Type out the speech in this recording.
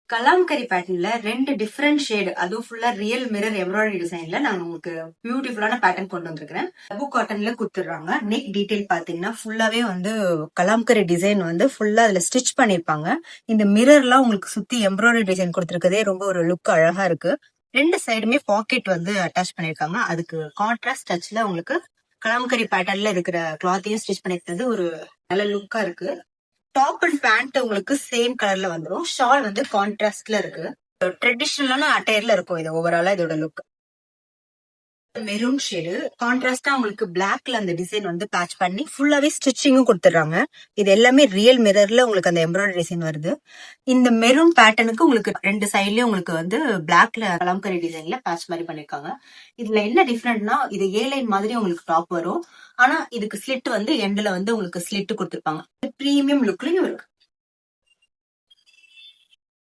கலாம்கரி பேட்டர்ன்ல 2 different shade, அதுவும் ஃபுல்லா ரியல் மிரர் எம்ப்ராய்டரி டிசைன்ல நான் உங்களுக்கு பியூட்டிஃபுல்லான பேட்டர்ன் கொண்டு வந்திருக்கிறேன். டபு காட்டன்ல குடுத்துடுறாங்க. நெக் டீடைல் பாத்தீங்கன்னா ஃபுல்லாவே வந்து கலாம்கரி டிசைன் வந்து ஃபுல்லா அதுல ஸ்டிச் பண்ணிருப்பாங்க. இந்த மிரர்லாம் உங்களுக்கு சுத்தி எம்ப்ராய்டரி டிசைன் கொடுத்திருக்கதே ரொம்ப ஒரு லுக் அழகா இருக்கு. 2 சைடுமே பாக்கெட் வந்து அட்டாச் பண்ணிருக்காங்க. அதுக்கு கான்ட்ராஸ்ட் டச்ல உங்களுக்கு கலாம்கரி பேட்டர்ன்ல இருக்கிற கிளாத்தையும் ஸ்டிச் பண்ணிருக்கிறது ஒரு நல்ல லுக்கா இருக்கு. டாப் அண்ட் பேண்ட் உங்களுக்கு சேம் கலர்ல வந்துரும். ஷால் வந்து கான்ட்ராஸ்ட்ல இருக்கு. ட்ரெடிஷனலான அட்டையர்ல இருக்கும் இது ஓவராலா இதோட லுக். மெரூன் ஷேடு கான்ட்ராஸ்டா உங்களுக்கு பிளாக்ல அந்த டிசைன் வந்து பேட்ச் பண்ணி ஃபுல்லாவே ஸ்டிச்சிங்கும் கொடுத்துறாங்க. இது எல்லாமே ரியல் மிரர்ல உங்களுக்கு அந்த எம்ப்ராய்டரி டிசைன் வருது. இந்த மெரூன் பேட்டர்னுக்கு உங்களுக்கு 2 சைட்லயும் உங்களுக்கு வந்து பிளாக்ல கலம்கரி டிசைன்ல பேட்ச் மாதிரி பண்ணிருக்காங்க. இதுல என்ன டிஃபரெண்ட்னா இது ஏ லைன் மாதிரி உங்களுக்கு டாப் வரும். ஆனா இதுக்கு ஸ்லிட் வந்து எண்ட்ல வந்து உங்களுக்கு ஸ்லிட் கொடுத்துருப்பாங்க. பிரீமியம் லுக்லயும் இருக்கு.